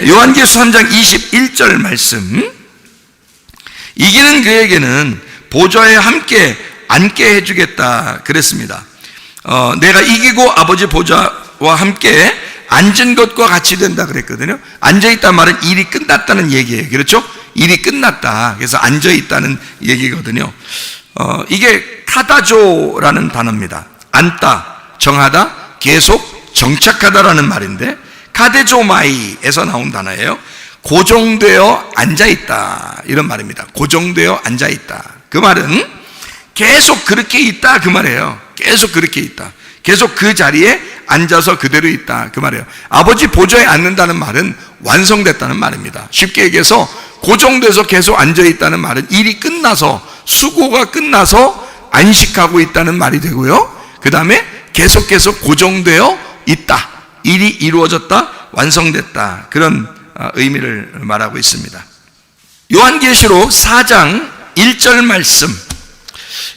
요한계시록 3장 21절 말씀. 이기는 그에게는 보좌에 함께 앉게 해주겠다 그랬습니다. 내가 이기고 아버지 보좌와 함께 앉은 것과 같이 된다 그랬거든요. 앉아있다는 말은 일이 끝났다는 얘기예요. 그렇죠? 일이 끝났다. 그래서 앉아있다는 얘기거든요. 이게 카다조라는 단어입니다. 앉다, 정하다, 계속, 정착하다라는 말인데, 카데조마이에서 나온 단어예요. 고정되어 앉아있다 이런 말입니다. 고정되어 앉아있다. 그 말은 계속 그렇게 있다 그 말이에요. 계속 그렇게 있다. 계속 그 자리에 앉아서 그대로 있다 그 말이에요. 아버지 보좌에 앉는다는 말은 완성됐다는 말입니다. 쉽게 얘기해서 고정돼서 계속 앉아있다는 말은 일이 끝나서, 수고가 끝나서 안식하고 있다는 말이 되고요. 그 다음에 계속 고정되어 있다. 일이 이루어졌다, 완성됐다. 그런 의미를 말하고 있습니다. 요한계시록 4장 1절 말씀.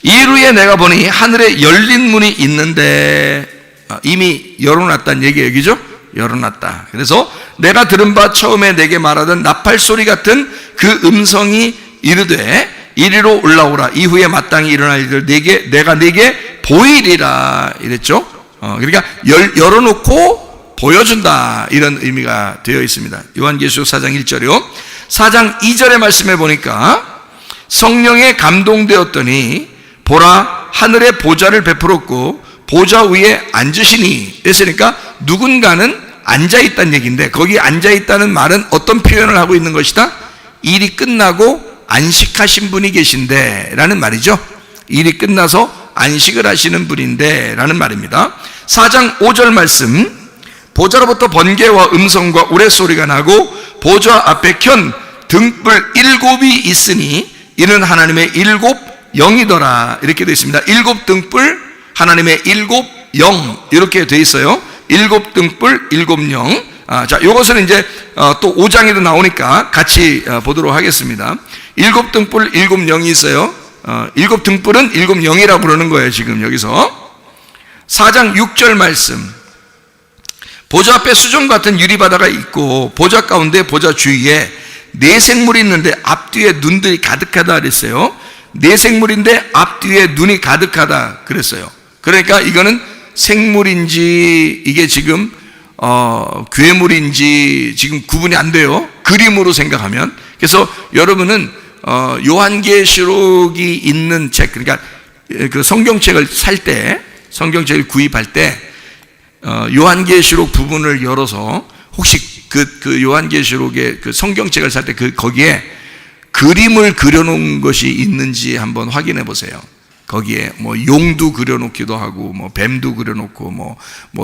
이후에 내가 보니 하늘에 열린 문이 있는데, 이미 열어놨다는 얘기예요. 그죠? 열어놨다. 그래서 내가 들은 바 처음에 내게 말하던 나팔 소리 같은 그 음성이 이르되 이리로 올라오라. 이후에 마땅히 일어날 일을 내가 네게 보이리라 이랬죠. 그러니까 열어놓고 보여준다 이런 의미가 되어 있습니다. 요한계시록 4장 1절이요. 4장 2절의 말씀에 보니까 성령에 감동되었더니 보라 하늘에 보좌를 베풀었고 보좌 위에 앉으시니 했으니까 누군가는 앉아있다는 얘기인데, 거기 앉아있다는 말은 어떤 표현을 하고 있는 것이다? 일이 끝나고 안식하신 분이 계신데 라는 말이죠. 일이 끝나서 안식을 하시는 분인데 라는 말입니다. 4장 5절 말씀. 보좌로부터 번개와 음성과 우레소리가 나고 보좌 앞에 켠 등불 7이 있으니 이는 하나님의 7 영이더라 이렇게 되어 있습니다. 7 등불, 하나님의 7 영 이렇게 되어 있어요. 7 등불, 7 영. 자, 이것은 이제 또 5장에도 나오니까 같이 보도록 하겠습니다. 7 등불, 7 영이 있어요. 7 등불은 7 영이라고 부르는 거예요. 지금 여기서 4장 6절 말씀. 보좌 앞에 수정 같은 유리바다가 있고 보좌 가운데 보좌 주위에 네 생물이 있는데 앞뒤에 눈들이 가득하다 그랬어요. 네 생물인데 앞뒤에 눈이 가득하다 그랬어요. 그러니까 이거는 생물인지 이게 지금 괴물인지 지금 구분이 안 돼요. 그림으로 생각하면. 그래서 여러분은 요한계시록이 있는 책, 그러니까 그 성경책을 살 때, 성경책을 구입할 때 요한계시록 부분을 열어서 혹시 그 요한계시록의 그 성경책을 살 때 거기에 그림을 그려놓은 것이 있는지 한번 확인해 보세요. 거기에 뭐 용도 그려놓기도 하고 뭐 뱀도 그려놓고 뭐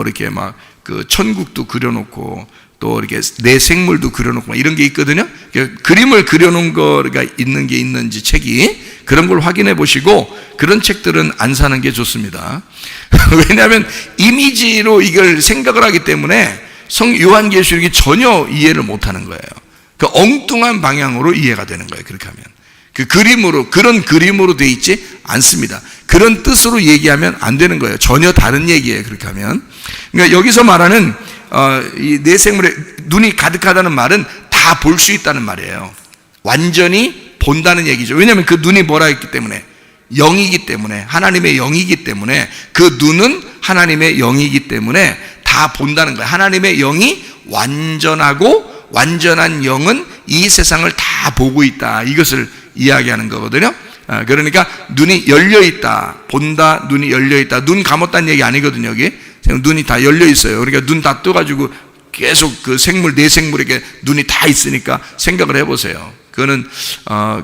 이렇게 막 그 천국도 그려놓고 또 이렇게 내 생물도 그려놓고 이런 게 있거든요. 그림을 그려놓은 거가 있는 게 있는지 책이 그런 걸 확인해 보시고 그런 책들은 안 사는 게 좋습니다. 왜냐하면 이미지로 이걸 생각을 하기 때문에 요한계시록이 전혀 이해를 못하는 거예요. 그 엉뚱한 방향으로 이해가 되는 거예요. 그렇게 하면 그 그림으로 그런 그림으로 돼 있지 않습니다. 그런 뜻으로 얘기하면 안 되는 거예요. 전혀 다른 얘기예요. 그렇게 하면. 그러니까 여기서 말하는 이 내 생물에 눈이 가득하다는 말은 다 볼 수 있다는 말이에요. 완전히 본다는 얘기죠. 왜냐하면 그 눈이 뭐라 했기 때문에 영이기 때문에 하나님의 영이기 때문에 그 눈은 하나님의 영이기 때문에 다 본다는 거예요. 하나님의 영이 완전하고 완전한 영은 이 세상을 다 보고 있다. 이것을 이야기하는 거거든요. 그러니까 눈이 열려있다. 본다, 눈이 열려있다. 눈 감았다는 얘기 아니거든요. 여기 눈이 다 열려있어요. 그러니까 눈 다 떠가지고 계속 그 생물, 내 생물에게 눈이 다 있으니까 생각을 해보세요. 그거는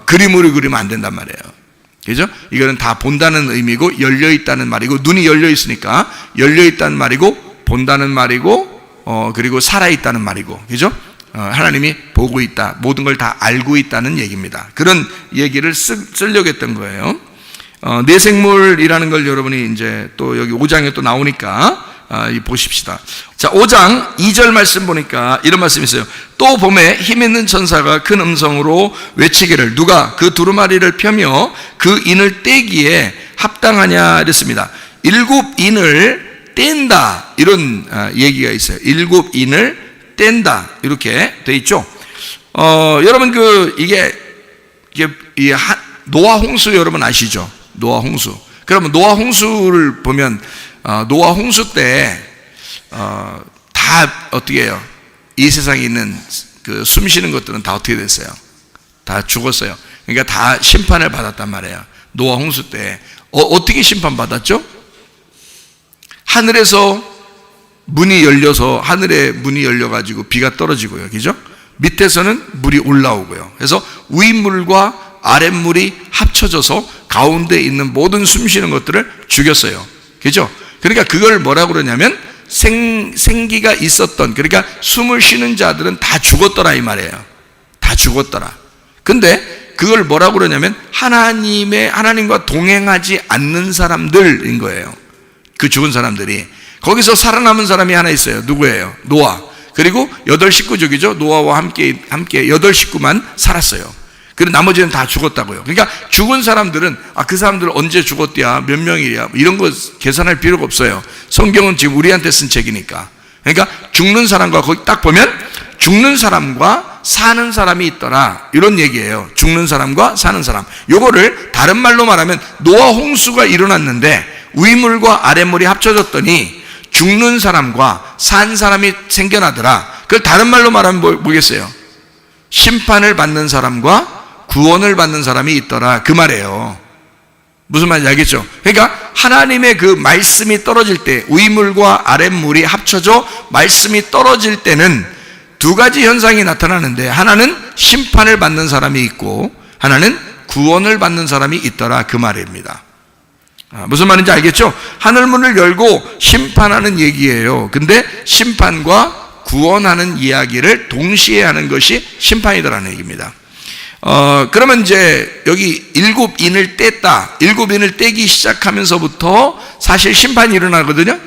그림으로 그리면 안 된단 말이에요. 그죠? 이거는 다 본다는 의미고 열려있다는 말이고, 눈이 열려있으니까 열려있다는 말이고 본다는 말이고 그리고 살아있다는 말이고, 그죠? 하나님이 보고 있다, 모든 걸 다 알고 있다는 얘기입니다. 그런 얘기를 쓰려고 했던 거예요. 내생물이라는 걸 여러분이 이제 또 여기 5장에 또 나오니까 보십시다. 자, 5장 2절 말씀 보니까 이런 말씀이 있어요. 또 봄에 힘있는 천사가 큰 음성으로 외치기를 누가 그 두루마리를 펴며 그 인을 떼기에 합당하냐 이랬습니다. 7 인을 뗀다 이런 얘기가 있어요. 7 인을 뗀다 이렇게 돼 있죠. 여러분 이게 노아 홍수 여러분 아시죠? 노아 홍수. 그러면 노아 홍수를 보면 노아 홍수 때 다 어떻게 해요? 이 세상에 있는 숨 쉬는 것들은 다 어떻게 됐어요? 다 죽었어요. 그러니까 다 심판을 받았단 말이에요. 노아 홍수 때 어떻게 심판받았죠? 하늘에서 문이 열려서 하늘에 문이 열려가지고 비가 떨어지고요, 그죠? 밑에서는 물이 올라오고요. 그래서 윗물과 아랫물이 합쳐져서 가운데 있는 모든 숨쉬는 것들을 죽였어요, 그죠? 그러니까 그걸 뭐라고 그러냐면 생기가 있었던, 그러니까 숨을 쉬는 자들은 다 죽었더라 이 말이에요. 다 죽었더라. 근데 그걸 뭐라고 그러냐면 하나님과 동행하지 않는 사람들인 거예요. 그 죽은 사람들이. 거기서 살아남은 사람이 하나 있어요. 누구예요? 노아. 그리고 8식구족이죠. 노아와 함께 8식구만 살았어요. 그리고 나머지는 다 죽었다고요. 그러니까 죽은 사람들은 그 사람들 언제 죽었대야, 몇 명이야, 이런 거 계산할 필요가 없어요. 성경은 지금 우리한테 쓴 책이니까. 그러니까 죽는 사람과, 거기 딱 보면 죽는 사람과 사는 사람이 있더라, 이런 얘기예요. 죽는 사람과 사는 사람. 요거를 다른 말로 말하면 노아 홍수가 일어났는데 윗물과 아랫물이 합쳐졌더니 죽는 사람과 산 사람이 생겨나더라. 그걸 다른 말로 말하면 뭐겠어요? 심판을 받는 사람과 구원을 받는 사람이 있더라, 그 말이에요. 무슨 말인지 알겠죠? 그러니까 하나님의 그 말씀이 떨어질 때, 윗물과 아랫물이 합쳐져 말씀이 떨어질 때는 두 가지 현상이 나타나는데, 하나는 심판을 받는 사람이 있고 하나는 구원을 받는 사람이 있더라, 그 말입니다. 무슨 말인지 알겠죠? 하늘문을 열고 심판하는 얘기예요. 근데 심판과 구원하는 이야기를 동시에 하는 것이 심판이더라는 얘기입니다. 그러면 이제 여기 7인을 뗐다. 7인을 떼기 시작하면서부터 사실 심판이 일어나거든요.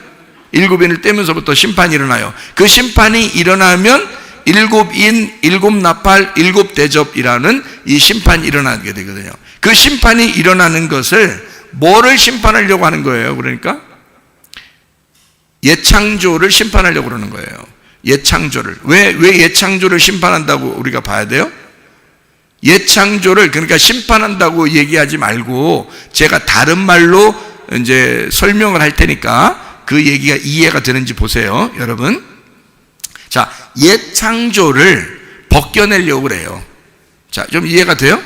7인을 떼면서부터 심판이 일어나요. 그 심판이 일어나면 7인, 7나팔, 7대접이라는 이 심판이 일어나게 되거든요. 그 심판이 일어나는 것을 뭐를 심판하려고 하는 거예요? 그러니까 예창조를 심판하려고 그러는 거예요. 예창조를. 왜 예창조를 심판한다고 우리가 봐야 돼요? 예창조를, 그러니까 심판한다고 얘기하지 말고 제가 다른 말로 이제 설명을 할 테니까 그 얘기가 이해가 되는지 보세요, 여러분. 자, 예창조를 벗겨내려고 그래요. 자, 좀 이해가 돼요?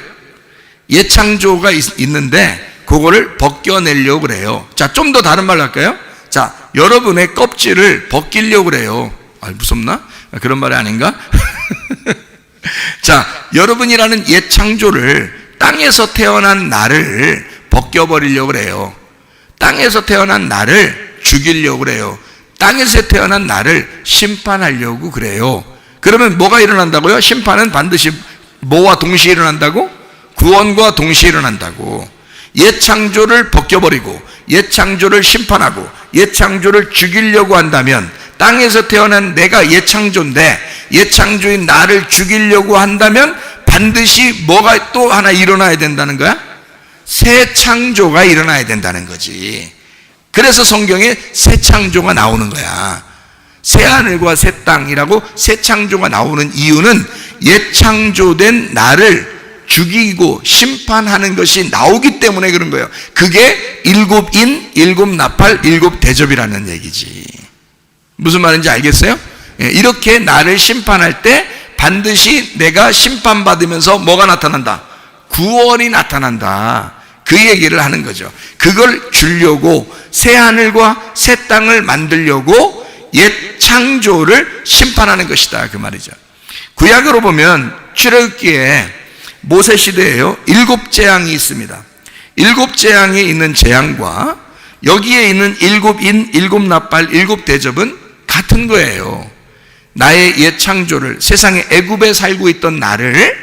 예창조가 있는데 그거를 벗겨내려고 그래요. 자, 좀 더 다른 말로 할까요? 자, 여러분의 껍질을 벗기려고 그래요. 무섭나? 그런 말이 아닌가? 자, 여러분이라는 예창조를, 땅에서 태어난 나를 벗겨버리려고 그래요. 땅에서 태어난 나를 죽이려고 그래요. 땅에서 태어난 나를 심판하려고 그래요. 그러면 뭐가 일어난다고요? 심판은 반드시 뭐와 동시에 일어난다고? 구원과 동시에 일어난다고. 예창조를 벗겨버리고 예창조를 심판하고 예창조를 죽이려고 한다면, 땅에서 태어난 내가 예창조인데 예창조인 나를 죽이려고 한다면 반드시 뭐가 또 하나 일어나야 된다는 거야? 새 창조가 일어나야 된다는 거지. 그래서 성경에 새 창조가 나오는 거야. 새 하늘과 새 땅이라고 새 창조가 나오는 이유는 예창조된 나를 죽이고 심판하는 것이 나오기 때문에 그런 거예요. 그게 7인, 7나팔, 7대접이라는 얘기지. 무슨 말인지 알겠어요? 이렇게 나를 심판할 때 반드시 내가 심판받으면서 뭐가 나타난다? 구원이 나타난다. 그 얘기를 하는 거죠. 그걸 주려고 새 하늘과 새 땅을 만들려고 옛 창조를 심판하는 것이다, 그 말이죠. 구약으로 보면 출애굽기에 모세 시대에요, 7재앙이 있습니다. 7재앙에 있는 재앙과 여기에 있는 7인, 7나팔, 7대접은 같은 거예요. 나의 옛 창조를, 세상에 애굽에 살고 있던 나를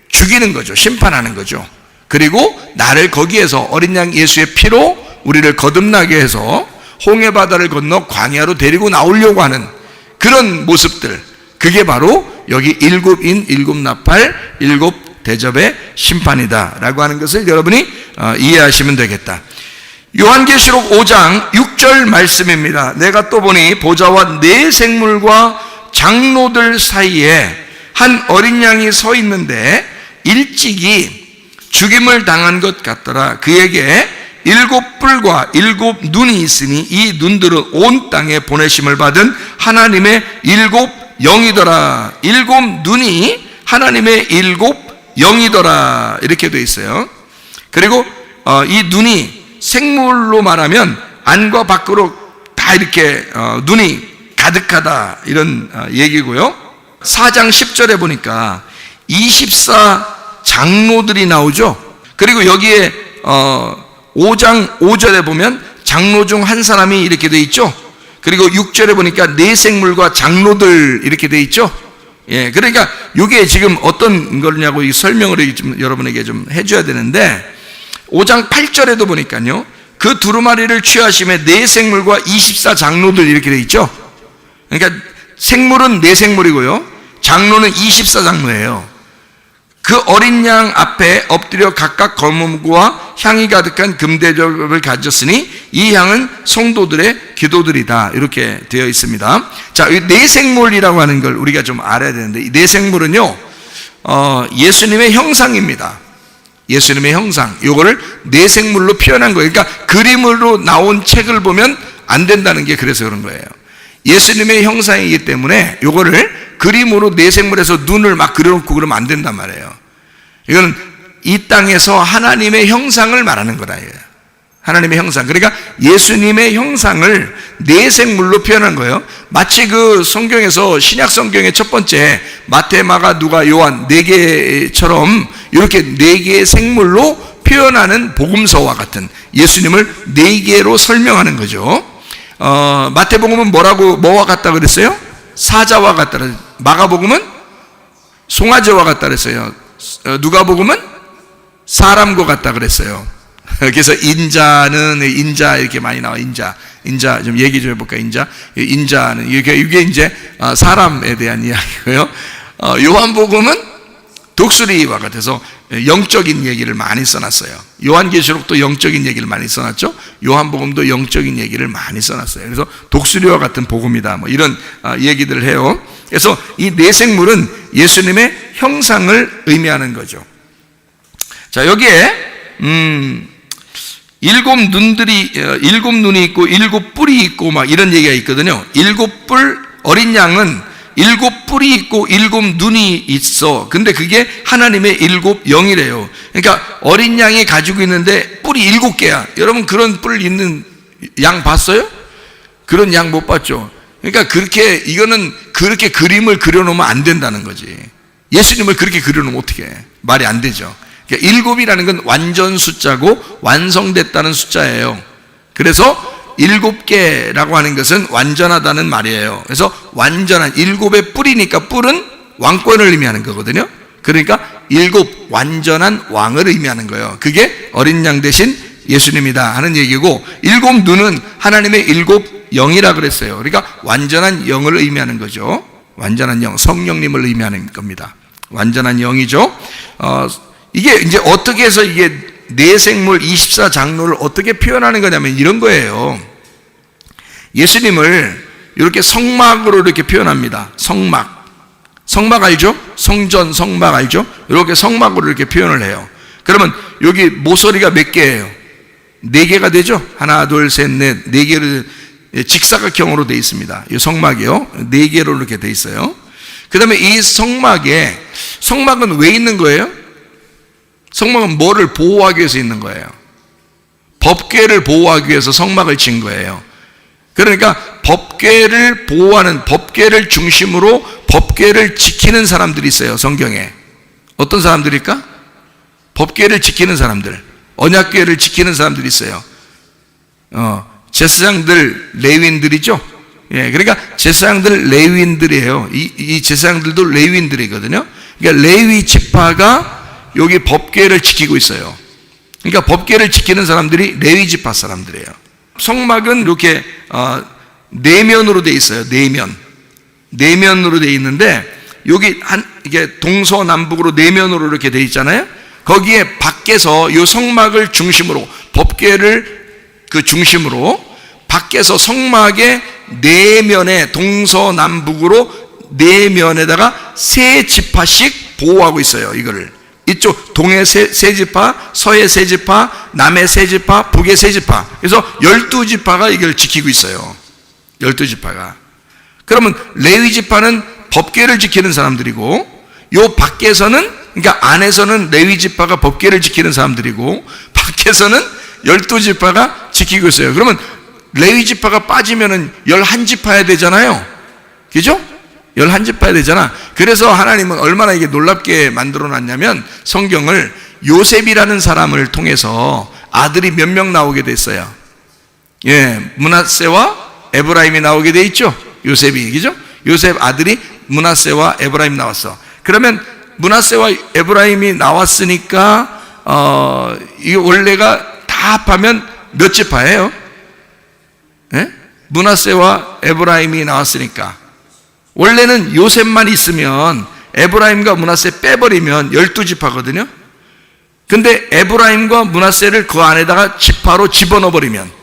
죽이는 거죠. 심판하는 거죠. 그리고 나를 거기에서 어린 양 예수의 피로 우리를 거듭나게 해서 홍해바다를 건너 광야로 데리고 나오려고 하는 그런 모습들, 그게 바로 여기 7인, 7나팔, 7대접의 심판이다 라고 하는 것을 여러분이 이해하시면 되겠다. 요한계시록 5장 6절 말씀입니다. 내가 또 보니 보좌와 네 생물과 장로들 사이에 한 어린 양이 서 있는데 일찍이 죽임을 당한 것 같더라. 그에게 7뿔과 7 눈이 있으니 이 눈들은 온 땅에 보내심을 받은 하나님의 7 영이더라. 7 눈이 하나님의 7 영이더라. 이렇게 되어 있어요. 그리고 이 눈이 생물로 말하면 안과 밖으로 다 이렇게 눈이 가득하다, 이런 얘기고요. 4장 10절에 보니까 24 장로들이 나오죠. 그리고 여기에 5장 5절에 보면 장로 중 한 사람이 이렇게 돼 있죠. 그리고 6절에 보니까 네 생물과 장로들 이렇게 돼 있죠. 예, 그러니까 이게 지금 어떤 거냐고 이 설명을 좀 여러분에게 좀 해줘야 되는데, 5장 8절에도 보니까요, 그 두루마리를 취하심에 네 생물과 24 장로들 이렇게 돼 있죠. 그러니까 생물은 네 생물이고요, 장로는 24 장로예요. 그 어린 양 앞에 엎드려 각각 검은고와 향이 가득한 금대접을 가졌으니 이 향은 성도들의 기도들이다, 이렇게 되어 있습니다. 자, 이 내생물이라고 하는 걸 우리가 좀 알아야 되는데, 이 내생물은요, 예수님의 형상입니다. 예수님의 형상, 요거를 내생물로 표현한 거예요. 그러니까 그림으로 나온 책을 보면 안 된다는 게 그래서 그런 거예요. 예수님의 형상이기 때문에 요거를 그림으로 내생물에서 눈을 막 그려놓고 그러면 안 된단 말이에요. 이건 이 땅에서 하나님의 형상을 말하는 거다. 하나님의 형상. 그러니까 예수님의 형상을 내생물로 표현한 거예요. 마치 그 성경에서 신약 성경의 첫 번째 마태, 마가, 누가, 요한 4개처럼 이렇게 4개의 생물로 표현하는 복음서와 같은, 예수님을 4개로 설명하는 거죠. 마태복음은 뭐와 같다 그랬어요? 사자와 같다. 마가복음은 송아지와 같다 그랬어요. 누가복음은 사람과 같다 그랬어요. 그래서 인자는, 인자 이렇게 많이 나와. 인자 좀 얘기 좀 해볼까? 인자는 이게 이제 사람에 대한 이야기고요. 요한복음은 독수리와 같아서 영적인 얘기를 많이 써놨어요. 요한계시록도 영적인 얘기를 많이 써놨죠. 요한복음도 영적인 얘기를 많이 써놨어요. 그래서 독수리와 같은 복음이다, 뭐 이런 얘기들을 해요. 그래서 이 내생물은 예수님의 형상을 의미하는 거죠. 자, 여기에 7 눈이 있고 7 뿔이 있고 막 이런 얘기가 있거든요. 7 뿔, 어린 양은 7 뿔이 있고 7 눈이 있어. 근데 그게 하나님의 7 영이래요. 그러니까 어린 양이 가지고 있는데 뿔이 7개야. 여러분 그런 뿔 있는 양 봤어요? 그런 양 못 봤죠. 그러니까 이거는 그렇게 그림을 그려놓으면 안 된다는 거지. 예수님을 그렇게 그려놓으면 어떻게 해? 말이 안 되죠. 그러니까 7이라는 건 완전 숫자고 완성됐다는 숫자예요. 그래서 7개라고 하는 것은 완전하다는 말이에요. 그래서 완전한 7의 뿔이니까, 뿔은 왕권을 의미하는 거거든요. 그러니까 7 완전한 왕을 의미하는 거예요. 그게 어린 양 대신 예수님이다 하는 얘기고, 7 눈은 하나님의 7 영이라 그랬어요. 그러니까 완전한 영을 의미하는 거죠. 완전한 영, 성령님을 의미하는 겁니다. 완전한 영이죠. 이게 이제 어떻게 해서 이게 내생물 24 장로를 어떻게 표현하는 거냐면 이런 거예요. 예수님을 이렇게 성막으로 이렇게 표현합니다. 성막 알죠? 성전 성막 알죠? 이렇게 성막으로 이렇게 표현을 해요. 그러면 여기 모서리가 몇 개예요? 4개가 되죠? 하나, 둘, 셋, 넷, 4개로 직사각형으로 되어 있습니다. 이 성막이요. 4개로 이렇게 되어 있어요. 그 다음에 이 성막은 왜 있는 거예요? 성막은 뭐를 보호하기 위해서 있는 거예요? 법궤를 보호하기 위해서 성막을 친 거예요. 그러니까 법궤를 보호하는, 법궤를 중심으로 법궤를 지키는 사람들이 있어요, 성경에. 어떤 사람들일까? 법궤를 지키는 사람들, 언약궤를 지키는 사람들이 있어요. 제사장들, 레위인들이죠. 예, 그러니까 제사장들, 레위인들이에요. 이 제사장들도 레위인들이거든요. 그러니까 레위 지파가 여기 법궤를 지키고 있어요. 그러니까 법궤를 지키는 사람들이 레위 지파 사람들이에요. 성막은 이렇게 내면으로 돼 있어요. 내면으로 돼 있는데, 여기 이게 동서남북으로 내면으로 이렇게 돼 있잖아요. 거기에 밖에서 이 성막을 중심으로, 법궤를 그 중심으로 밖에서 성막의 내면에 동서남북으로 네 면에다가 세 지파씩 보호하고 있어요. 이거를 이쪽 동의 세 지파, 서의 세 지파, 남의 세 지파, 북의 세 지파. 그래서 12지파가 이걸 지키고 있어요. 12지파가. 그러면 레위 지파는 법궤를 지키는 사람들이고, 요 밖에서는, 그러니까 안에서는 레위 지파가 법궤를 지키는 사람들이고, 밖에서는 12지파가 지키고 있어요. 그러면 레위 지파가 빠지면은 11지파야 되잖아요. 그죠? 11지파야 되잖아. 그래서 하나님은 얼마나 이게 놀랍게 만들어 놨냐면, 성경을 요셉이라는 사람을 통해서 아들이 몇 명 나오게 됐어요. 예, 므낫세와 에브라임이 나오게 돼 있죠. 요셉이, 그죠? 요셉 아들이 므낫세와 에브라임 나왔어. 그러면 므낫세와 에브라임이 나왔으니까 이게 원래가 다 합하면 몇 지파예요? 예? 므낫세와 에브라임이 나왔으니까 원래는 요셉만 있으면 에브라임과 므낫세 빼버리면 12지파거든요. 근데 에브라임과 므낫세를 그 안에다가 지파로 집어넣어버리면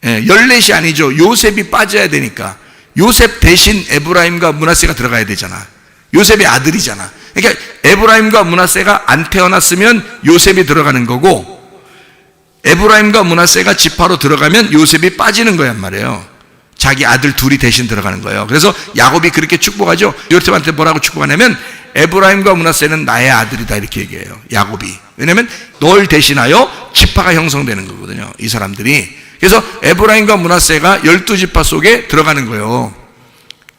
14이 아니죠. 요셉이 빠져야 되니까 요셉 대신 에브라임과 므낫세가 들어가야 되잖아. 요셉의 아들이잖아. 그러니까 에브라임과 므낫세가 안 태어났으면 요셉이 들어가는 거고, 에브라임과 므낫세가 지파로 들어가면 요셉이 빠지는 거란 말이에요. 자기 아들 둘이 대신 들어가는 거예요. 그래서 야곱이 그렇게 축복하죠. 요셉한테 뭐라고 축복하냐면, 에브라임과 므낫세는 나의 아들이다, 이렇게 얘기해요, 야곱이. 왜냐하면 널 대신하여 지파가 형성되는 거거든요, 이 사람들이. 그래서 에브라임과 므낫세가 12지파 속에 들어가는 거예요.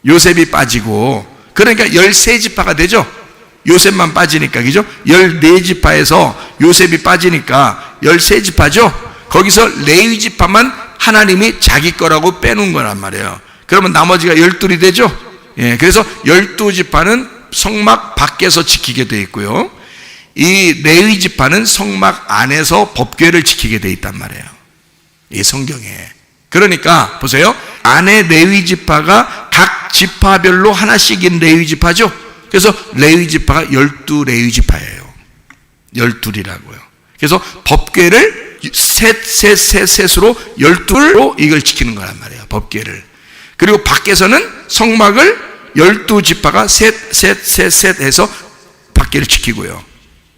요셉이 빠지고, 그러니까 13지파가 되죠. 요셉만 빠지니까, 그죠? 14지파에서 요셉이 빠지니까 13지파죠. 거기서 레위 지파만 하나님이 자기 거라고 빼놓은 거란 말이에요. 그러면 나머지가 12이 되죠. 예, 그래서 12지파는 성막 밖에서 지키게 돼 있고요, 이 레위 지파는 성막 안에서 법궤를 지키게 돼 있단 말이에요, 이 성경에. 그러니까 보세요, 안에 레위 지파가 각 지파별로 하나씩인 레위 지파죠. 그래서 레위 지파가 12레위 지파예요. 12이라고요. 그래서 법궤를 셋으로 12로 이걸 지키는 거란 말이에요, 법궤를. 그리고 밖에서는 성막을 12지파가 셋 해서 밖궤를 지키고요.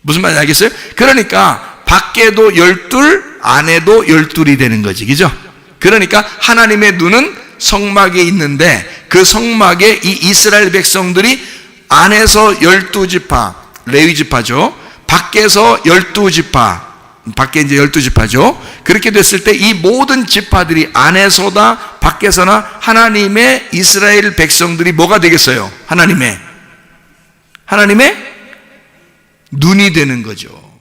무슨 말인지 알겠어요? 그러니까 밖에도 12, 안에도 12이 되는 거지, 그죠? 그러니까 하나님의 눈은 성막에 있는데, 그 성막에 이 이스라엘 백성들이 안에서 12지파, 레위 지파죠. 밖에서 12지파, 밖에 이제 12지파죠. 그렇게 됐을 때 이 모든 지파들이 안에서나 밖에서나 하나님의 이스라엘 백성들이 뭐가 되겠어요? 하나님의 눈이 되는 거죠.